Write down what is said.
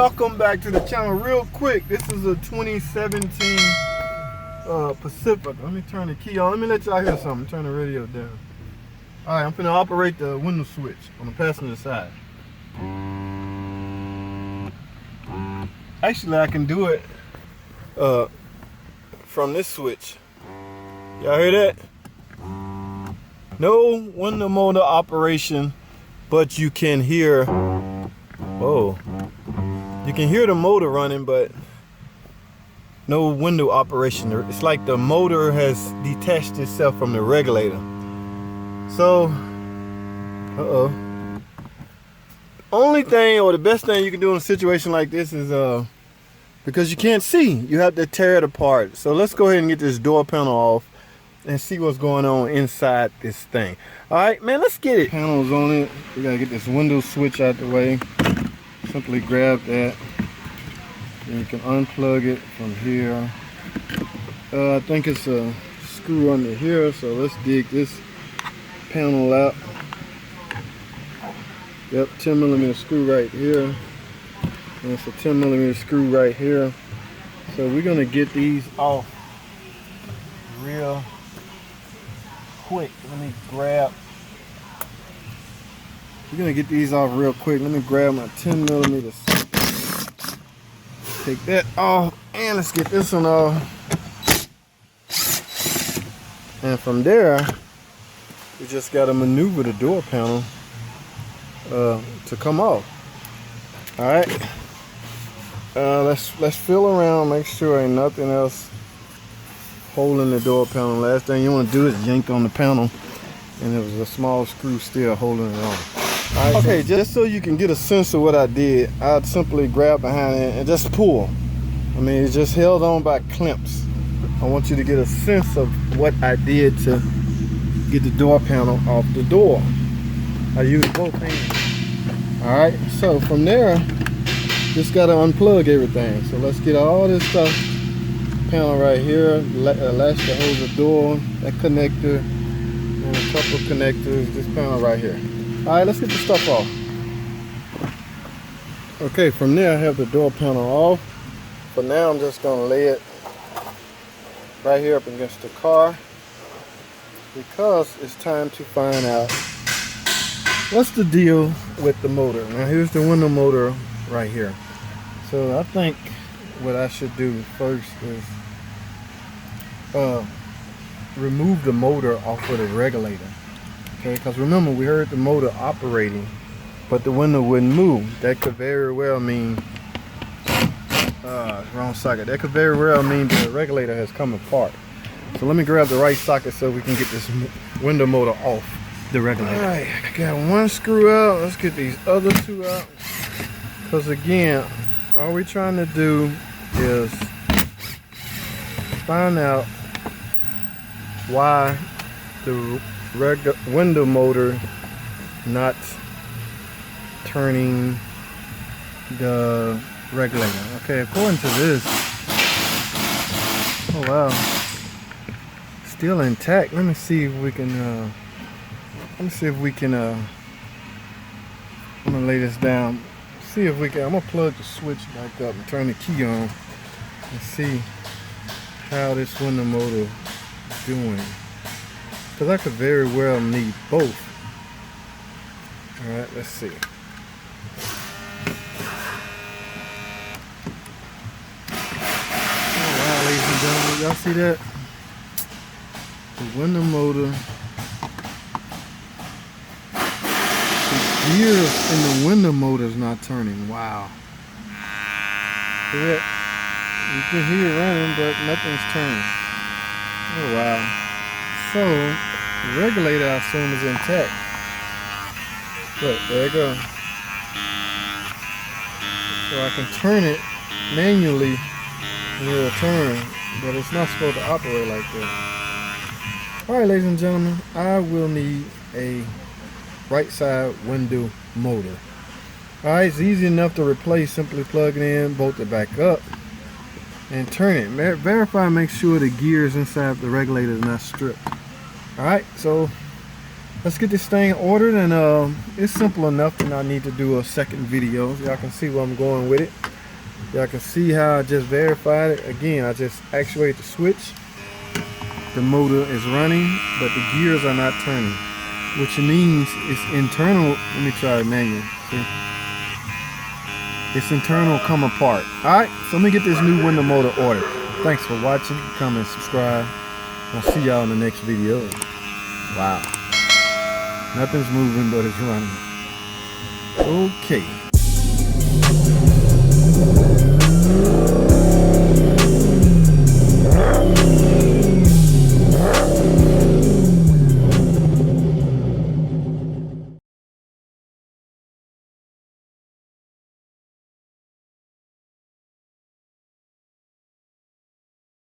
welcome back to the channel. Real quick, this is a 2017 Pacifica. Let me turn the key on. Let me let y'all hear something. Turn the radio down. Alright, I'm finna operate the window switch on the passenger side. Actually, I can do it from this switch. Y'all hear that? No window motor operation, but you can hear, whoa, you can hear the motor running, but no window operation. It's like the motor has detached itself from the regulator. So, only thing, or the best thing you can do in a situation like this is, because you can't see, you have to tear it apart. So let's go ahead and get this door panel off and see what's going on inside this thing. All right, man, let's get it. Panels on it. We gotta get this window switch out the way. Simply grab that. And you can unplug it from here. I think it's a screw under here, so let's dig this panel out. Yep, 10mm screw right here. And it's a 10mm screw right here. So we're gonna get these off real quick. Let me grab. We're gonna get these off real quick. Let me grab my 10mm. Take that off, and let's get this one off. And from there, we just gotta maneuver the door panel to come off. All right. Let's feel around, make sure ain't nothing else holding the door panel. Last thing you want to do is yank on the panel, and there was a small screw still holding it on. All right, okay, just so you can get a sense of what I did, I'd simply grab behind it and just pull. I mean, it's just held on by clamps. I want you to get a sense of what I did to get the door panel off the door. I used both hands. All right, so from there, just gotta unplug everything. So let's get all this stuff. Panel right here, latch that holds the door, that connector, and a couple of connectors, this panel right here. All right, let's get the stuff off. Okay, from there I have the door panel off. For now, I'm just gonna lay it right here up against the car, because it's time to find out what's the deal with the motor. Now here's the window motor right here. So I think what I should do first is remove the motor off of the regulator. Okay, because remember, we heard the motor operating, but the window wouldn't move. That could very well mean wrong socket. That could very well mean the regulator has come apart. So let me grab the right socket so we can get this window motor off the regulator. All right, I got one screw out. Let's get these other two out. Because again, all we're trying to do is find out why the window motor not turning the regulator. Okay, according to this, oh wow, still intact. Let me see if we can I'm gonna lay this down, see if we can. I'm gonna plug the switch back up and turn the key on and see how this window motor is doing, because I could very well need both. All right, let's see. Oh wow, ladies and gentlemen, y'all see that? The window motor, the gears in the window motor is not turning. Wow. See that? You can hear it running, but nothing's turning. Oh wow. So the regulator, I assume, is intact. Look, there you go. So I can turn it manually and it'll turn, but it's not supposed to operate like that. Alright, ladies and gentlemen, I will need a right side window motor. Alright, it's easy enough to replace. Simply plug it in, bolt it back up, and turn it. Verify and make sure the gears inside the regulator is not stripped. Alright, so let's get this thing ordered, and it's simple enough, and I need to do a second video so y'all can see where I'm going with it. Y'all can see how I just verified it. Again, I just actuate the switch. The motor is running, but the gears are not turning, which means it's internal. Let me try it manual. See? It's internal come apart. Alright, so let me get this new window motor ordered. Thanks for watching. Comment, subscribe. I'll see y'all in the next video. Wow. Nothing's moving, but it's running. Okay.